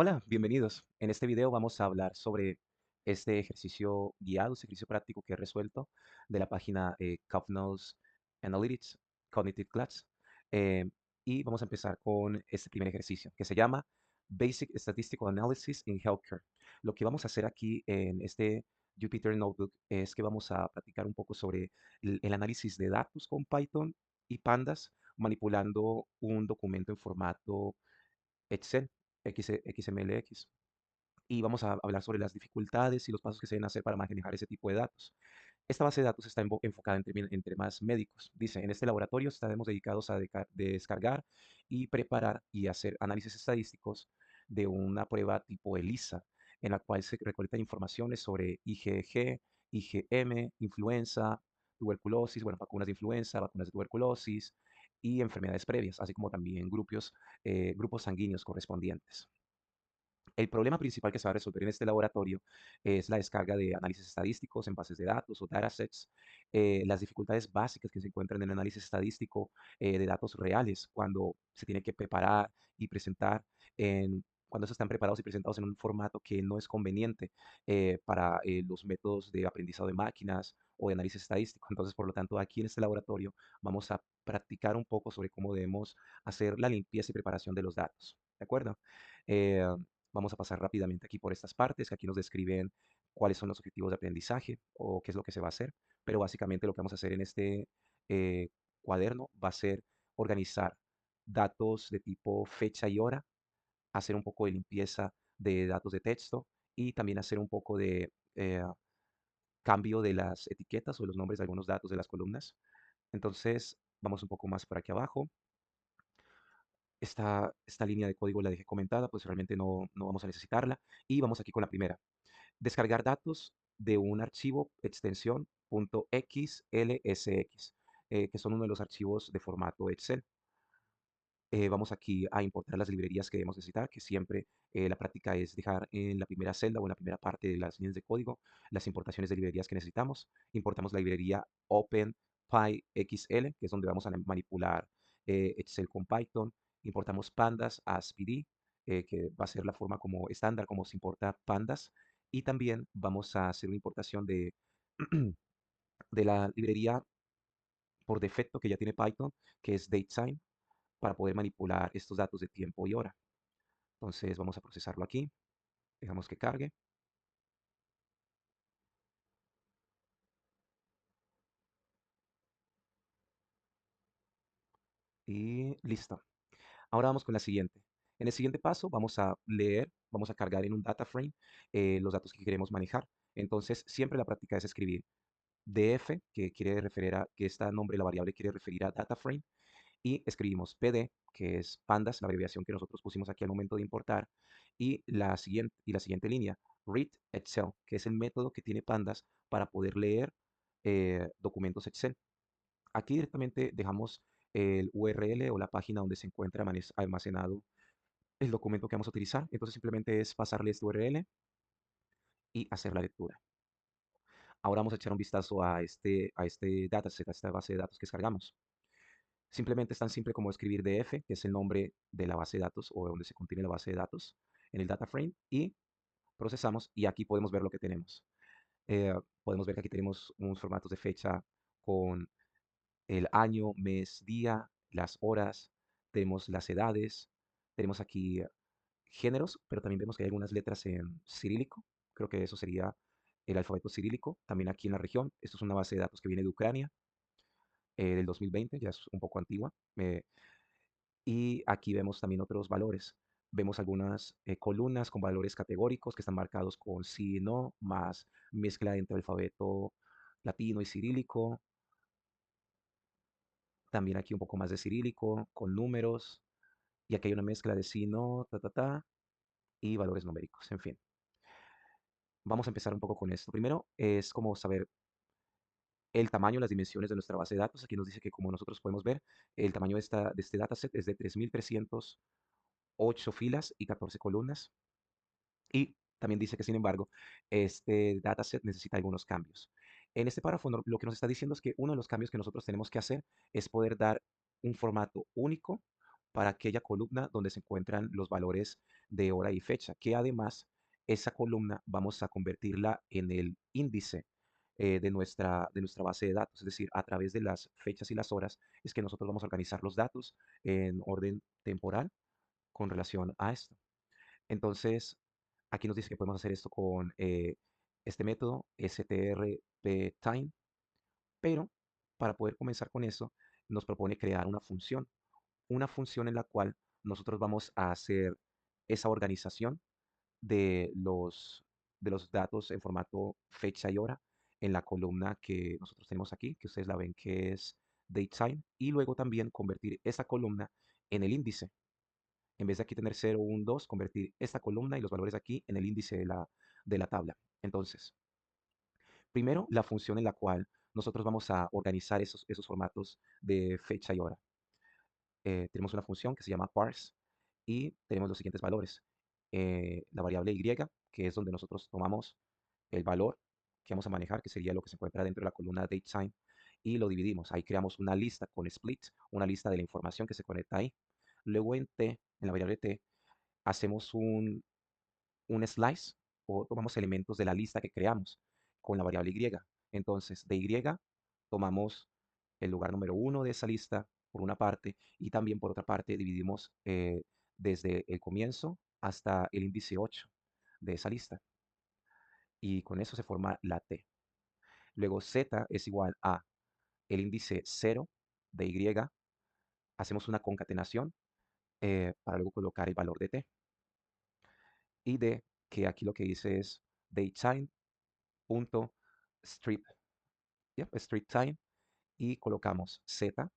Hola, bienvenidos. En este video vamos a hablar sobre este ejercicio guiado, este ejercicio práctico que he resuelto de la página Cognos Analytics, Cognitive Class. Eh, y vamos a empezar con este primer ejercicio que se llama Basic Statistical Analysis in Healthcare. Lo que vamos a hacer aquí en este Jupyter Notebook es que vamos a practicar un poco sobre el análisis de datos con Python y Pandas manipulando un documento en formato Excel, XMLX. Y vamos a hablar sobre las dificultades y los pasos que se deben hacer para manejar ese tipo de datos. Esta base de datos está enfocada entre más médicos. Dice, en este laboratorio estaremos dedicados a descargar y preparar y hacer análisis estadísticos de una prueba tipo ELISA, en la cual se recolectan informaciones sobre IgG, IgM, influenza, tuberculosis, bueno, vacunas de influenza, vacunas de tuberculosis y enfermedades previas, así como también grupos sanguíneos correspondientes. El problema principal que se va a resolver en este laboratorio es la descarga de análisis estadísticos en bases de datos o datasets, las dificultades básicas que se encuentran en el análisis estadístico de datos reales cuando se tiene que preparar y presentar cuando estos están preparados y presentados en un formato que no es conveniente para los métodos de aprendizado de máquinas o de análisis estadístico. Entonces, por lo tanto, aquí en este laboratorio vamos a practicar un poco sobre cómo debemos hacer la limpieza y preparación de los datos. ¿De acuerdo? Eh, Vamos a pasar rápidamente aquí por estas partes, que aquí nos describen cuáles son los objetivos de aprendizaje o qué es lo que se va a hacer, pero básicamente lo que vamos a hacer en este eh, cuaderno va a ser organizar datos de tipo fecha y hora, hacer un poco de limpieza de datos de texto y también hacer un poco de cambio de las etiquetas o los nombres de algunos datos de las columnas. Entonces, vamos un poco más por aquí abajo. Esta línea de código la dejé comentada, pues realmente no vamos a necesitarla. Y vamos aquí con la primera. Descargar datos de un archivo extensión .xlsx, que son uno de los archivos de formato Excel. Vamos aquí a importar las librerías que debemos necesitar, que siempre la práctica es dejar en la primera celda o en la primera parte de las líneas de código las importaciones de librerías que necesitamos. Importamos la librería OpenPyXL, que es donde vamos a manipular Excel con Python. Importamos Pandas as PD, que va a ser la forma como estándar como se importa Pandas. Y también vamos a hacer una importación de la librería por defecto que ya tiene Python, que es DateSign, para poder manipular estos datos de tiempo y hora. Entonces vamos a procesarlo aquí, dejamos que cargue y listo. Ahora vamos con la siguiente. En el siguiente paso vamos a leer, vamos a cargar en un data frame los datos que queremos manejar. Entonces siempre la práctica es escribir df, que quiere referir a, que este nombre de la variable quiere referir a data frame, y escribimos pd, que es pandas, la abreviación que nosotros pusimos aquí al momento de importar, y la siguiente línea, read Excel, que es el método que tiene pandas para poder leer documentos Excel. Aquí directamente dejamos el URL o la página donde se encuentra almacenado el documento que vamos a utilizar. Entonces simplemente es pasarle este URL y hacer la lectura. Ahora vamos a echar un vistazo a este dataset, a esta base de datos que descargamos. Simplemente es tan simple como escribir df, que es el nombre de la base de datos o donde se contiene la base de datos en el data frame, y procesamos y aquí podemos ver lo que tenemos. Eh, Podemos ver que aquí tenemos unos formatos de fecha con el año, mes, día, las horas, tenemos las edades, tenemos aquí géneros, pero también vemos que hay algunas letras en cirílico, creo que eso sería el alfabeto cirílico, también aquí en la región. Esto es una base de datos que viene de Ucrania, del 2020, ya es un poco antigua. Y aquí vemos también otros valores. Vemos algunas columnas con valores categóricos que están marcados con sí, no, más mezcla entre alfabeto latino y cirílico. También aquí un poco más de cirílico, con números. Y aquí hay una mezcla de sí, no, y valores numéricos. En fin, vamos a empezar un poco con esto. Primero es como saber el tamaño, las dimensiones de nuestra base de datos. Aquí nos dice que como nosotros podemos ver, el tamaño de este dataset es de 3.308 filas y 14 columnas. Y también dice que, sin embargo, este dataset necesita algunos cambios. En este párrafo lo que nos está diciendo es que uno de los cambios que nosotros tenemos que hacer es poder dar un formato único para aquella columna donde se encuentran los valores de hora y fecha, que además esa columna vamos a convertirla en el índice de nuestra base de datos, es decir, a través de las fechas y las horas es que nosotros vamos a organizar los datos en orden temporal con relación a esto. Entonces, aquí nos dice que podemos hacer esto con este método strptime, pero para poder comenzar con eso, nos propone crear una función en la cual nosotros vamos a hacer esa organización de los datos en formato fecha y hora en la columna que nosotros tenemos aquí, que ustedes la ven que es datetime, y luego también convertir esa columna en el índice. En vez de aquí tener 0, 1, 2, convertir esta columna y los valores aquí en el índice de la tabla. Entonces, primero, la función en la cual nosotros vamos a organizar esos formatos de fecha y hora. Tenemos una función que se llama parse y tenemos los siguientes valores. La variable y, que es donde nosotros tomamos el valor que vamos a manejar, que sería lo que se encuentra dentro de la columna datetime, y lo dividimos. Ahí creamos una lista con split, una lista de la información que se conecta ahí. Luego en la variable t, hacemos un slice o tomamos elementos de la lista que creamos con la variable y. Entonces, de y tomamos el lugar número uno de esa lista por una parte y también por otra parte dividimos desde el comienzo hasta el índice 8 de esa lista y con eso se forma la T. Luego Z es igual a el índice 0 de Y, hacemos una concatenación para luego colocar el valor de T. Y D, que aquí lo que dice es datetime.strip, strip time, y colocamos Z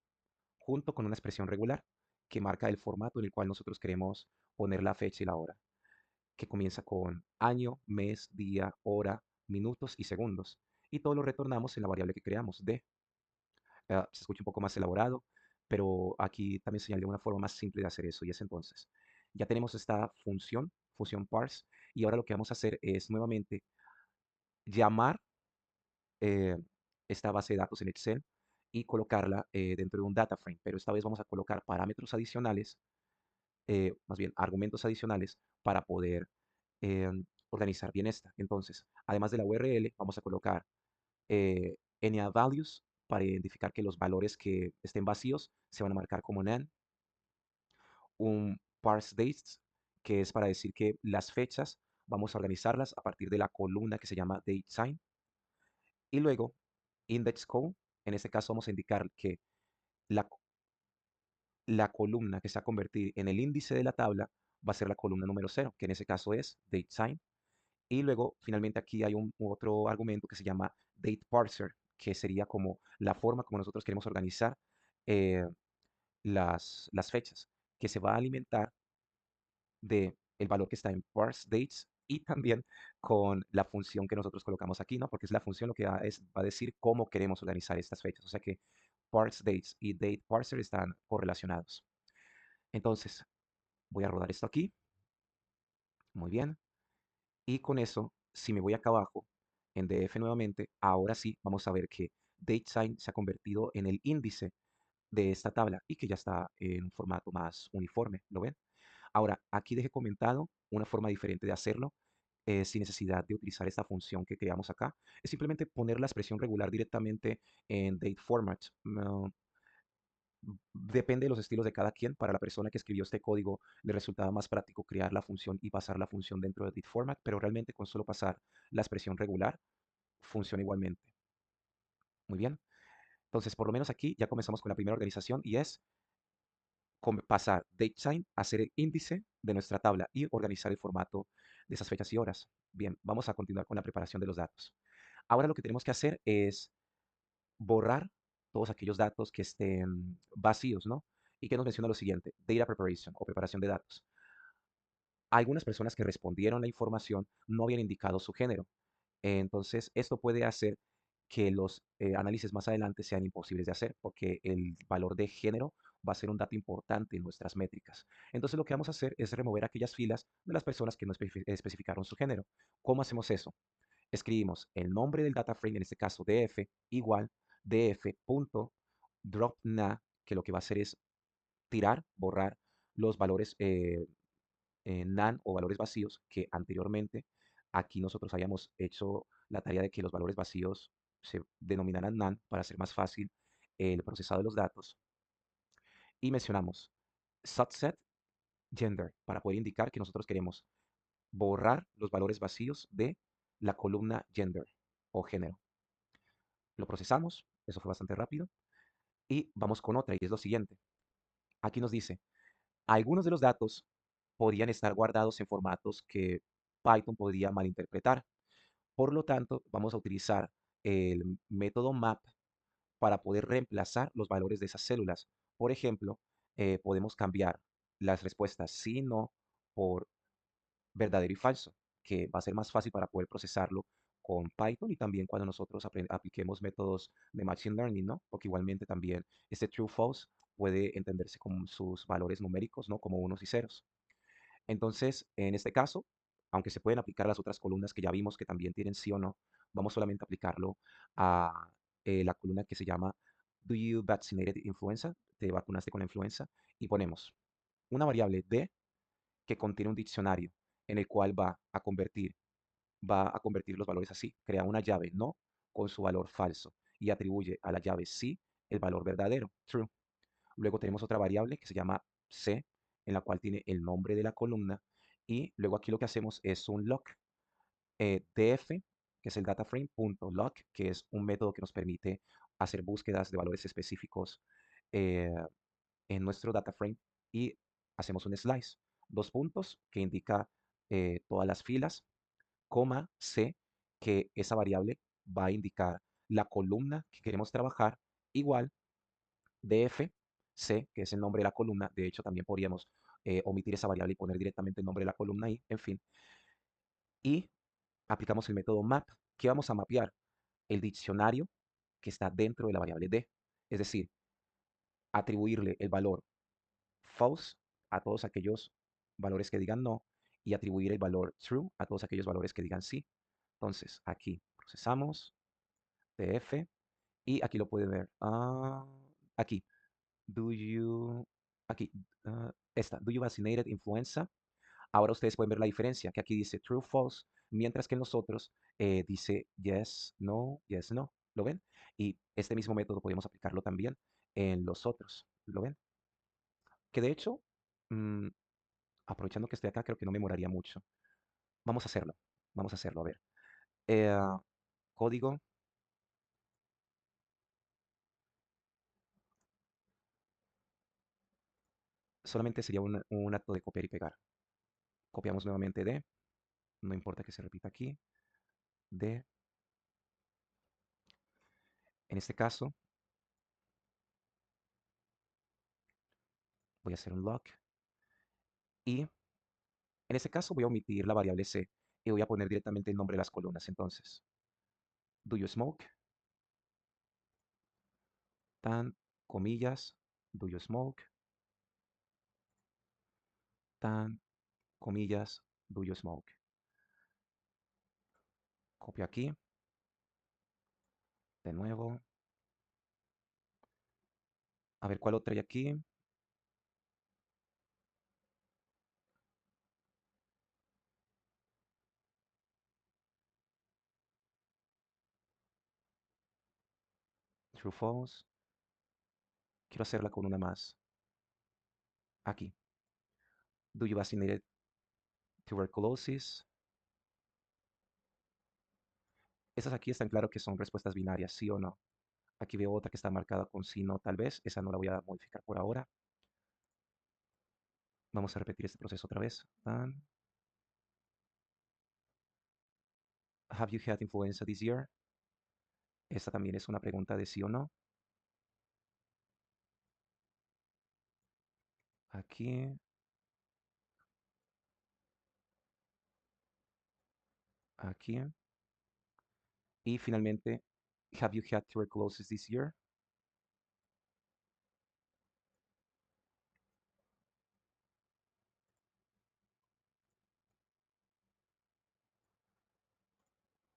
junto con una expresión regular que marca el formato en el cual nosotros queremos poner la fecha y la hora, que comienza con año, mes, día, hora, minutos y segundos. Y todo lo retornamos en la variable que creamos, D. Se escucha un poco más elaborado, pero aquí también señalé una forma más simple de hacer eso, y es entonces, ya tenemos esta función parse, y ahora lo que vamos a hacer es nuevamente llamar eh, esta base de datos en Excel y colocarla dentro de un data frame, pero esta vez vamos a colocar parámetros adicionales, más bien argumentos adicionales para poder organizar bien esta. Entonces, además de la URL, vamos a colocar NaValues para identificar que los valores que estén vacíos se van a marcar como nan, un parse dates, que es para decir que las fechas vamos a organizarlas a partir de la columna que se llama datesign, y luego index code. En este caso vamos a indicar que la, la columna que se va a convertir en el índice de la tabla va a ser la columna número 0, que en ese caso es datesign. Y luego, finalmente, aquí hay otro argumento que se llama date parser, que sería como la forma como nosotros queremos organizar eh, las fechas, que se va a alimentar de el valor que está en parse dates y también con la función que nosotros colocamos aquí, ¿no? Porque es la función lo que va a decir cómo queremos organizar estas fechas. O sea que parse dates y date parser están correlacionados. Entonces, voy a rodar esto aquí. Muy bien. Y con eso, si me voy acá abajo, en DF nuevamente, ahora sí vamos a ver que DateSign se ha convertido en el índice de esta tabla y que ya está en un formato más uniforme, ¿lo ven? Ahora, aquí dejé comentado una forma diferente de hacerlo, sin necesidad de utilizar esta función que creamos acá. Es simplemente poner la expresión regular directamente en DateFormat. Depende de los estilos de cada quien. Para la persona que escribió este código le resultaba más práctico crear la función y pasar la función dentro de DateFormat, pero realmente con solo pasar la expresión regular funciona igualmente. Muy bien. Entonces, por lo menos aquí ya comenzamos con la primera organización y es pasar DateSign a ser el índice de nuestra tabla y organizar el formato de esas fechas y horas. Bien, vamos a continuar con la preparación de los datos. Ahora lo que tenemos que hacer es borrar todos aquellos datos que estén vacíos, ¿no? Y que nos menciona lo siguiente, data preparation o preparación de datos. Algunas personas que respondieron la información no habían indicado su género. Entonces, esto puede hacer que los análisis más adelante sean imposibles de hacer, porque el valor de género va a ser un dato importante en nuestras métricas. Entonces, lo que vamos a hacer es remover aquellas filas de las personas que no especificaron su género. ¿Cómo hacemos eso? Escribimos el nombre del data frame, en este caso df, igual df.dropNa, que lo que va a hacer es tirar, borrar los valores NaN o valores vacíos que anteriormente aquí nosotros habíamos hecho la tarea de que los valores vacíos se denominaran NaN para hacer más fácil el procesado de los datos. Y mencionamos subset gender para poder indicar que nosotros queremos borrar los valores vacíos de la columna gender o género. Lo procesamos, eso fue bastante rápido, y vamos con otra, y es lo siguiente. Aquí nos dice, algunos de los datos podrían estar guardados en formatos que Python podría malinterpretar. Por lo tanto, vamos a utilizar el método map para poder reemplazar los valores de esas células. Por ejemplo, podemos cambiar las respuestas sí, no por verdadero y falso, que va a ser más fácil para poder procesarlo con Python y también cuando nosotros apliquemos métodos de Machine Learning, ¿no? Porque igualmente también este true false puede entenderse con sus valores numéricos, ¿no? Como unos y ceros. Entonces, en este caso, aunque se pueden aplicar a las otras columnas que ya vimos que también tienen sí o no, vamos solamente a aplicarlo a la columna que se llama Do you vaccinated influenza? ¿Te vacunaste con la influenza? Y ponemos una variable D que contiene un diccionario en el cual va a convertir los valores así. Crea una llave no con su valor falso y atribuye a la llave sí el valor verdadero, true. Luego tenemos otra variable que se llama C, en la cual tiene el nombre de la columna. Y luego aquí lo que hacemos es un lock df, que es el dataframe.lock, que es un método que nos permite hacer búsquedas de valores específicos eh, en nuestro data frame y hacemos un slice, dos puntos que indica todas las filas, coma C, que esa variable va a indicar la columna que queremos trabajar, igual df, C, que es el nombre de la columna. De hecho, también podríamos omitir esa variable y poner directamente el nombre de la columna ahí, en fin. Y aplicamos el método map, que vamos a mapear el diccionario que está dentro de la variable d, es decir, atribuirle el valor false a todos aquellos valores que digan no y atribuir el valor true a todos aquellos valores que digan sí. Entonces, aquí procesamos df y aquí lo pueden ver. Aquí, do you, aquí, do you vaccinated influenza? Ahora ustedes pueden ver la diferencia, que aquí dice true, false, mientras que en los otros dice yes, no. ¿Lo ven? Y este mismo método podemos aplicarlo también en los otros. ¿Lo ven? Que de hecho, mm, aprovechando que estoy acá, creo que no me demoraría mucho. Vamos a hacerlo. Vamos a hacerlo. A ver. Eh, código. Solamente sería un acto de copiar y pegar. Copiamos nuevamente D. No importa que se repita aquí. D. En este caso, voy a hacer un lock. Y en este caso voy a omitir la variable C. Y voy a poner directamente el nombre de las columnas. Entonces, do you smoke? Tan, comillas, do you smoke? Tan, comillas, do you smoke? Copio aquí. De nuevo. A ver cuál otra hay aquí. True, false. Quiero hacerla con una más. Aquí. Do you vaccinate tuberculosis? Esas aquí están claro que son respuestas binarias, sí o no. Aquí veo otra que está marcada con sí, no, tal vez. Esa no la voy a modificar por ahora. Vamos a repetir este proceso otra vez. Have you had influenza this year? Esta también es una pregunta de sí o no. Aquí, aquí. Y finalmente, have you had tuberculosis this year?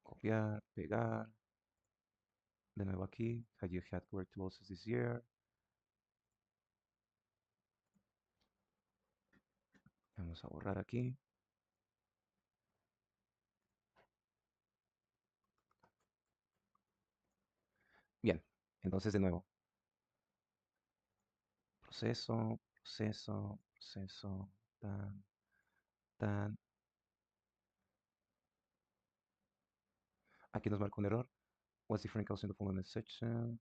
Copiar, pegar. De nuevo aquí. Have you had tuberculosis this year? Vamos a borrar aquí. Bien, entonces de nuevo, proceso, proceso, proceso, tan, tan. Aquí nos marca un error. What's different causing the following section?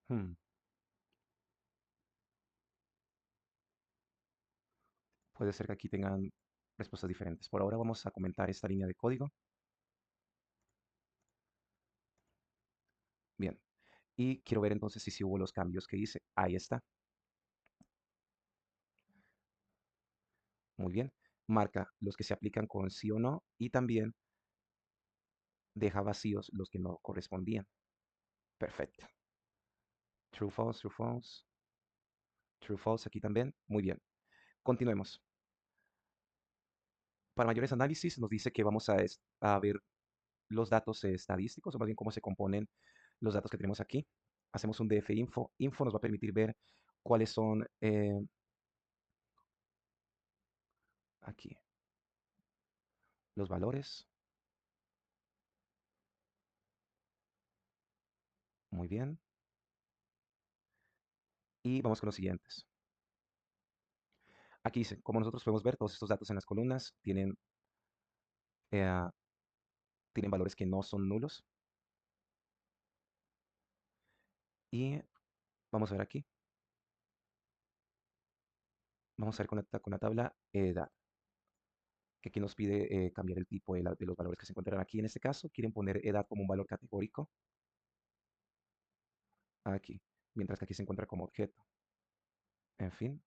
Hmm, Puede ser que aquí tengan respuestas diferentes. Por ahora vamos a comentar esta línea de código. Bien. Y quiero ver entonces si sí hubo los cambios que hice. Ahí está. Muy bien. Marca los que se aplican con sí o no y también deja vacíos los que no correspondían. Perfecto. True, false, true, false. True, false aquí también. Muy bien. Continuemos. Para mayores análisis nos dice que vamos a ver los datos estadísticos, o más bien cómo se componen los datos que tenemos aquí. Hacemos un df info. Info nos va a permitir ver cuáles son aquí los valores. Muy bien. Y vamos con los siguientes. Aquí dice, como nosotros podemos ver, todos estos datos en las columnas eh, tienen valores que no son nulos. Y vamos a ver aquí. Vamos a ver con la tabla edad, que aquí nos pide cambiar el tipo de los valores que se encuentran aquí. En este caso, quieren poner edad como un valor categórico aquí, mientras que aquí se encuentra como objeto. En fin,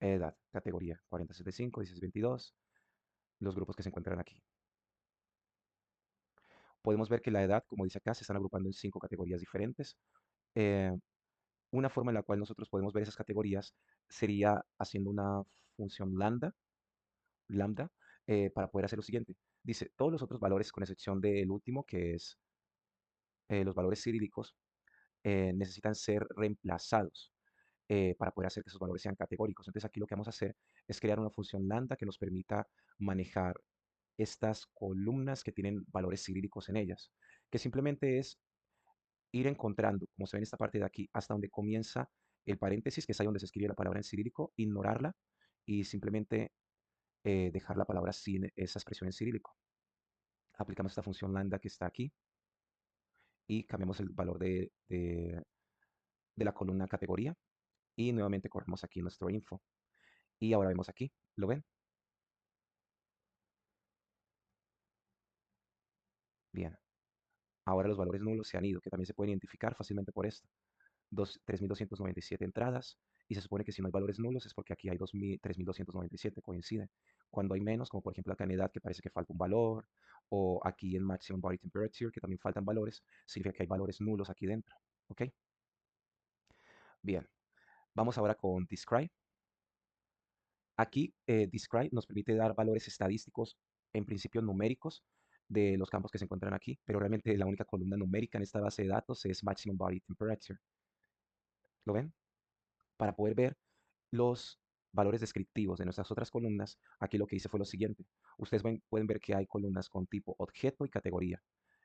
edad, categoría 4075, 1622, los grupos que se encuentran aquí. Podemos ver que la edad, como dice acá, se están agrupando en 5 categorías diferentes. Eh, una forma en la cual nosotros podemos ver esas categorías sería haciendo una función lambda, para poder hacer lo siguiente. Dice, todos los otros valores, con excepción del último, que es los valores cirílicos, necesitan ser reemplazados para poder hacer que esos valores sean categóricos. Entonces aquí lo que vamos a hacer es crear una función lambda que nos permita manejar estas columnas que tienen valores cirílicos en ellas, que simplemente es ir encontrando, como se ve en esta parte de aquí, hasta donde comienza el paréntesis, que es ahí donde se escribe la palabra en cirílico, ignorarla y simplemente dejar la palabra sin esa expresión en cirílico. Aplicamos esta función lambda que está aquí y cambiamos el valor de la columna categoría y nuevamente corremos aquí nuestro info. Y ahora vemos aquí, ¿lo ven? Bien. Ahora los valores nulos se han ido, que también se pueden identificar fácilmente por esto. 3297 entradas, y se supone que si no hay valores nulos es porque aquí hay 3297, coincide. Cuando hay menos, como por ejemplo acá en edad que parece que falta un valor, o aquí en maximum body temperature que también faltan valores, significa que hay valores nulos aquí dentro. ¿Ok? Bien, vamos ahora con describe. Aquí describe nos permite dar valores estadísticos, en principio numéricos, de los campos que se encuentran aquí, pero realmente la única columna numérica en esta base de datos es maximum body temperature. ¿Lo ven? Para poder ver los valores descriptivos de nuestras otras columnas, aquí lo que hice fue lo siguiente. Ustedes pueden ver que hay columnas con tipo objeto y categoría.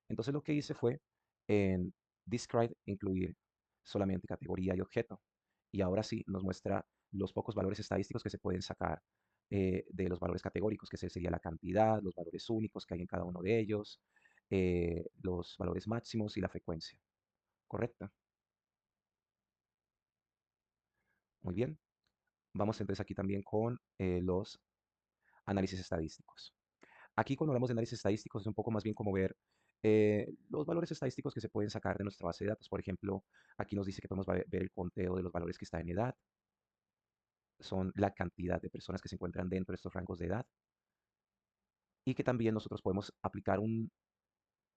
Entonces lo que hice fue en describe incluir solamente categoría y objeto. Y ahora sí nos muestra los pocos valores estadísticos que se pueden sacar de los valores categóricos, que sería la cantidad, los valores únicos que hay en cada uno de ellos, los valores máximos y la frecuencia. ¿Correcto? Muy bien. Vamos entonces aquí también con los análisis estadísticos. Aquí cuando hablamos de análisis estadísticos es un poco más bien como ver los valores estadísticos que se pueden sacar de nuestra base de datos. Por ejemplo, aquí nos dice que podemos ver el conteo de los valores que está en edad, son la cantidad de personas que se encuentran dentro de estos rangos de edad y que también nosotros podemos aplicar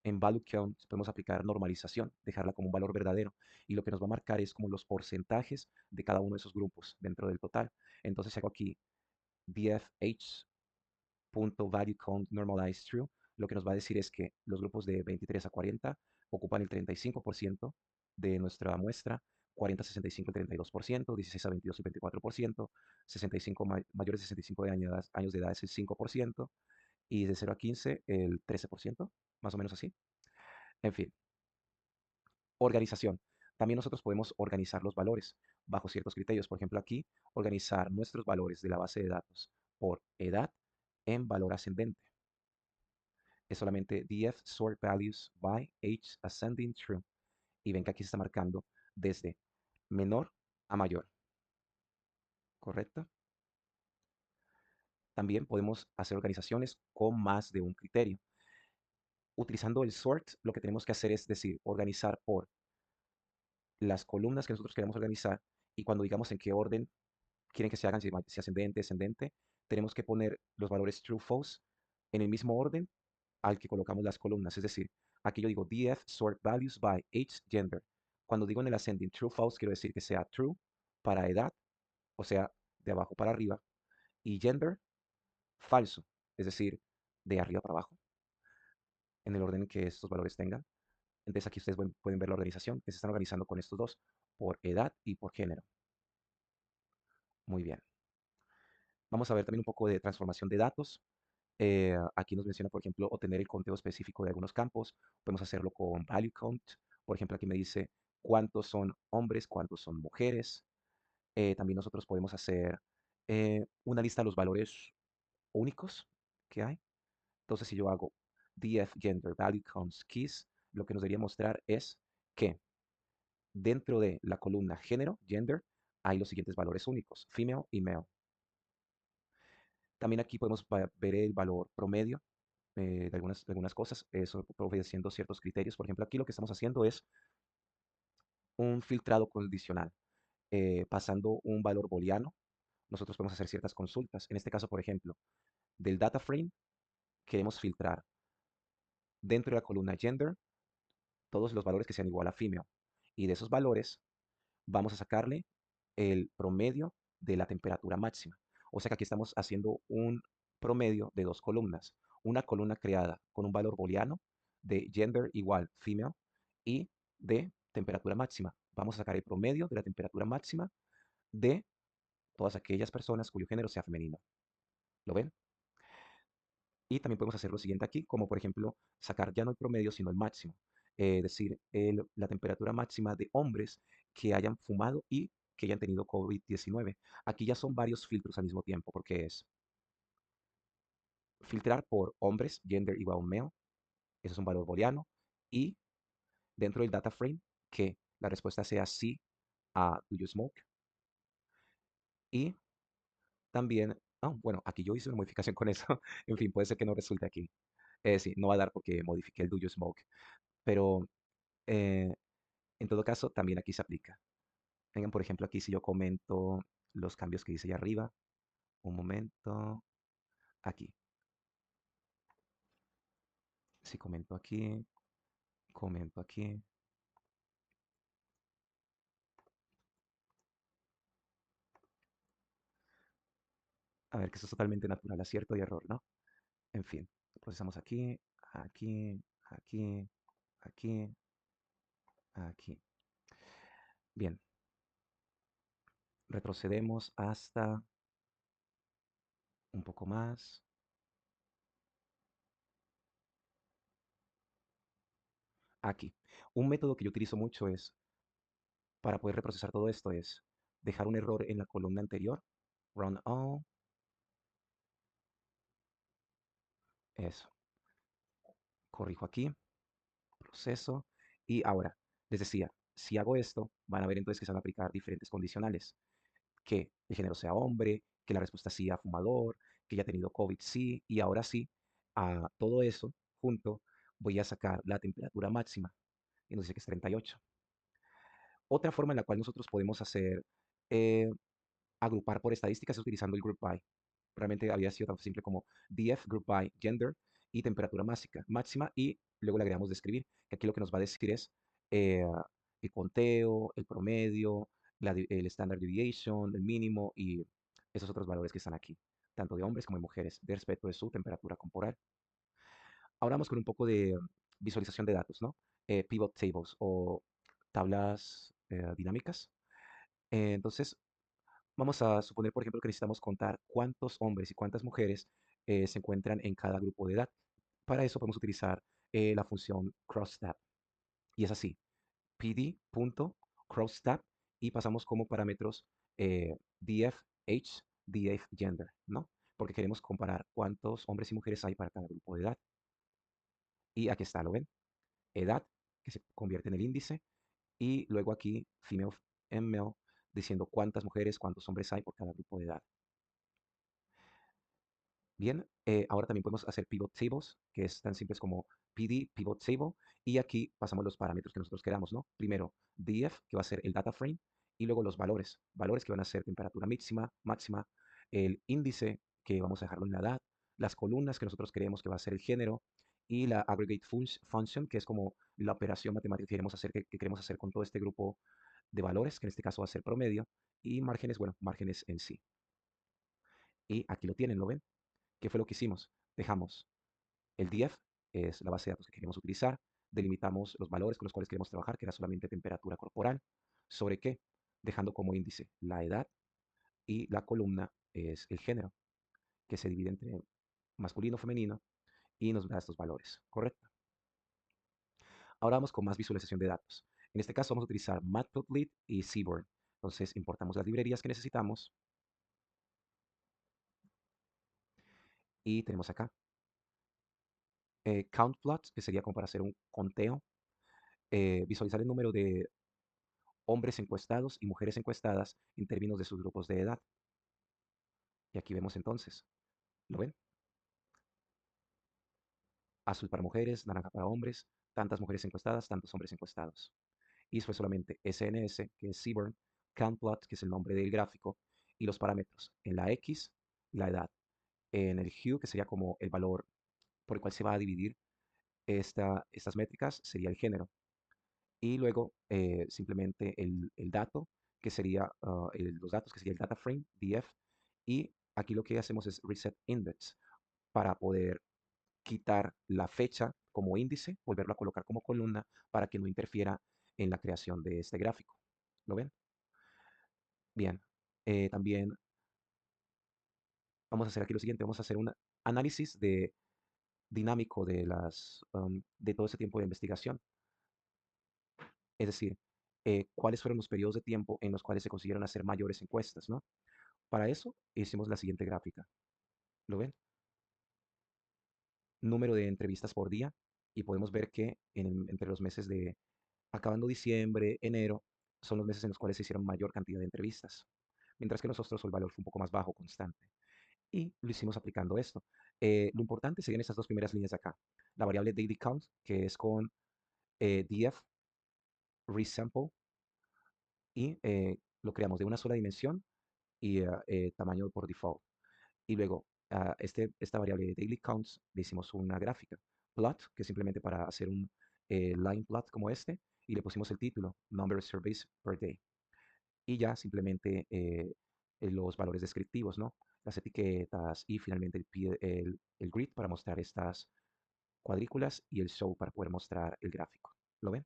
en value count, podemos aplicar normalización, dejarla como un valor verdadero y lo que nos va a marcar es como los porcentajes de cada uno de esos grupos dentro del total. Entonces hago aquí dfh.value count normalized true, lo que nos va a decir es que los grupos de 23 a 40 ocupan el 35% de nuestra muestra, 40 a 65 el 32%, 16 a 22 el 24%, 65 mayores de 65 años de edad es el 5%, y de 0 a 15 el 13%, más o menos así. En fin, organización. También nosotros podemos organizar los valores bajo ciertos criterios. Por ejemplo, aquí, organizar nuestros valores de la base de datos por edad en valor ascendente. Es solamente df sort values by age ascending true. Y ven que aquí se está marcando desde menor a mayor, ¿correcto? También podemos hacer organizaciones con más de un criterio. Utilizando el sort, lo que tenemos que hacer es decir, organizar por las columnas que nosotros queremos organizar, y cuando digamos en qué orden quieren que se hagan, si ascendente, descendente, tenemos que poner los valores true, false en el mismo orden al que colocamos las columnas. Es decir, aquí yo digo df sort values by age gender. Cuando digo en el ascending true, false, quiero decir que sea true para edad, o sea, de abajo para arriba, y gender falso, es decir, de arriba para abajo, en el orden que estos valores tengan. Entonces aquí ustedes pueden ver la organización, que se están organizando con estos dos, por edad y por género. Muy bien. Vamos a ver también un poco de transformación de datos. Aquí nos menciona, por ejemplo, obtener el conteo específico de algunos campos. Podemos hacerlo con value count. Por ejemplo, aquí me dice cuántos son hombres, cuántos son mujeres. También nosotros podemos hacer una lista de los valores únicos que hay. Entonces, si yo hago df gender value counts keys, lo que nos debería mostrar es que dentro de la columna género, gender, hay los siguientes valores únicos, female y male. También aquí podemos ver el valor promedio de algunas cosas, eso obedeciendo ciertos criterios. Por ejemplo, aquí lo que estamos haciendo es un filtrado condicional. Pasando un valor booleano, nosotros podemos hacer ciertas consultas. En este caso, por ejemplo, del data frame, queremos filtrar dentro de la columna gender todos los valores que sean igual a female. Y de esos valores vamos a sacarle el promedio de la temperatura máxima. O sea que aquí estamos haciendo un promedio de dos columnas. Una columna creada con un valor booleano de gender igual female y de temperatura máxima. Vamos a sacar el promedio de la temperatura máxima de todas aquellas personas cuyo género sea femenino. ¿Lo ven? Y también podemos hacer lo siguiente aquí, como por ejemplo sacar ya no el promedio, sino el máximo. Es decir, la temperatura máxima de hombres que hayan fumado y que hayan tenido COVID-19. Aquí ya son varios filtros al mismo tiempo, porque es filtrar por hombres, gender igual male, eso es un valor booleano, y dentro del data frame, que la respuesta sea sí a do you smoke, y también, bueno, aquí yo hice una modificación con eso, en fin, puede ser que no resulte aquí. Sí, no va a dar porque modifiqué el do you smoke, pero eh, en todo caso también aquí se aplica. Vengan, por ejemplo, aquí si yo comento los cambios que hice allá arriba, un momento, aquí, si comento aquí, a ver que eso es totalmente natural, acierto y error, ¿no? En fin, procesamos aquí, aquí, aquí, aquí, aquí. Bien, retrocedemos hasta un poco más. Aquí. Un método que yo utilizo mucho es, para poder reprocesar todo esto, es dejar un error en la columna anterior, run all, eso. Corrijo aquí, proceso, y ahora, les decía, si hago esto, van a ver entonces que se van a aplicar diferentes condicionales. Que el género sea hombre, que la respuesta sea fumador, que haya tenido COVID sí, y ahora sí, a todo eso junto voy a sacar la temperatura máxima, y nos dice que es 38. Otra forma en la cual nosotros podemos hacer, eh, agrupar por estadísticas es utilizando el group by. Realmente había sido tan simple como df group by gender y temperatura máxima y luego le agregamos describir, que aquí lo que nos va a decir es eh, el conteo, el promedio, el standard deviation, el mínimo y esos otros valores que están aquí. tanto de hombres como de mujeres, de respecto de su temperatura corporal. Ahora vamos con un poco de visualización de datos, ¿no? Pivot tables o tablas dinámicas. Entonces, vamos a suponer, por ejemplo, que necesitamos contar cuántos hombres y cuántas mujeres se encuentran en cada grupo de edad. Para eso podemos utilizar la función crosstab. Y es así, pd.crosstab y pasamos como parámetros df, age, df, gender, ¿no? Porque queremos comparar cuántos hombres y mujeres hay para cada grupo de edad. Y aquí está, ¿lo ven? Edad, que se convierte en el índice, y luego aquí female and male, diciendo cuántas mujeres, cuántos hombres hay por cada grupo de edad. Bien, ahora también podemos hacer pivot tables, que es tan simples como pd pivot table, y aquí pasamos los parámetros que nosotros queramos, ¿no? Primero, df, que va a ser el data frame, y luego los valores que van a ser temperatura máxima, el índice, que vamos a dejarlo en la edad, las columnas que nosotros queremos que va a ser el género, y la aggregate function, que es como la operación matemática que queremos hacer, que queremos hacer con todo este grupo de valores, que en este caso va a ser promedio, y márgenes, bueno, márgenes en sí. Y aquí lo tienen, ¿lo ven? ¿Qué fue lo que hicimos? Dejamos el df, es la base de datos que queremos utilizar, delimitamos los valores con los cuales queremos trabajar, que era solamente temperatura corporal, ¿sobre qué? Dejando como índice la edad y la columna es el género, que se divide entre masculino, femenino y nos da estos valores, ¿correcto? Ahora vamos con más visualización de datos. En este caso vamos a utilizar Matplotlib y Seaborn. Entonces importamos las librerías que necesitamos y tenemos acá CountPlot, que sería como para hacer un conteo, visualizar el número de hombres encuestados y mujeres encuestadas en términos de sus grupos de edad. Y aquí vemos entonces, ¿lo ven? Azul para mujeres, naranja para hombres, tantas mujeres encuestadas, tantos hombres encuestados. Y fue solamente SNS, que es Seaborn, CountPlot, que es el nombre del gráfico, y los parámetros. En la X, la edad. En el hue, que sería como el valor por el cual se va a dividir estas métricas, sería el género. Y luego simplemente el dato, que sería los datos, que sería el data frame, df, y aquí lo que hacemos es reset index para poder quitar la fecha como índice, volverlo a colocar como columna para que no interfiera en la creación de este gráfico. ¿Lo ven? Bien. También vamos a hacer aquí lo siguiente, vamos a hacer un análisis dinámico de todo ese tiempo de investigación. Es decir, cuáles fueron los periodos de tiempo en los cuales se consiguieron hacer mayores encuestas, ¿no? Para eso hicimos la siguiente gráfica. ¿Lo ven? Número de entrevistas por día y podemos ver que entre los meses de acabando diciembre, enero, son los meses en los cuales se hicieron mayor cantidad de entrevistas, mientras que nosotros el valor fue un poco más bajo, constante. Y lo hicimos aplicando esto. Lo importante serían estas dos primeras líneas de acá. La variable daily count, que es con df resample, y lo creamos de una sola dimensión y tamaño por default. Y luego, a esta variable de daily counts le hicimos una gráfica, plot, que es simplemente para hacer un line plot como este, y le pusimos el título, number of surveys per day. Y ya simplemente los valores descriptivos, ¿no? Las etiquetas y finalmente el grid para mostrar estas cuadrículas y el show para poder mostrar el gráfico. ¿Lo ven?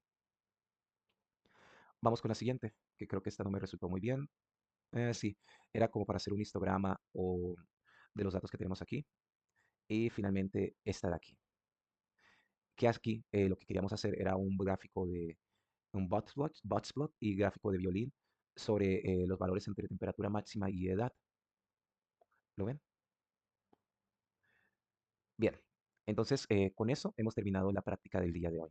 Vamos con la siguiente, que creo que esta no me resultó muy bien. Sí, era como para hacer un histograma o de los datos que tenemos aquí. Y finalmente esta de aquí. Que aquí lo que queríamos hacer era un gráfico de un botsplot y gráfico de violín sobre los valores entre temperatura máxima y edad. ¿Lo ven? Bien. Entonces, con eso hemos terminado la práctica del día de hoy.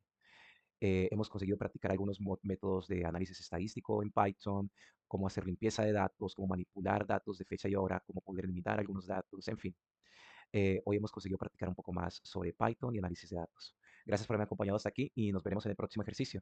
Hemos conseguido practicar algunos métodos de análisis estadístico en Python, cómo hacer limpieza de datos, cómo manipular datos de fecha y hora, cómo poder eliminar algunos datos, en fin. Hoy hemos conseguido practicar un poco más sobre Python y análisis de datos. Gracias por haberme acompañado hasta aquí y nos veremos en el próximo ejercicio.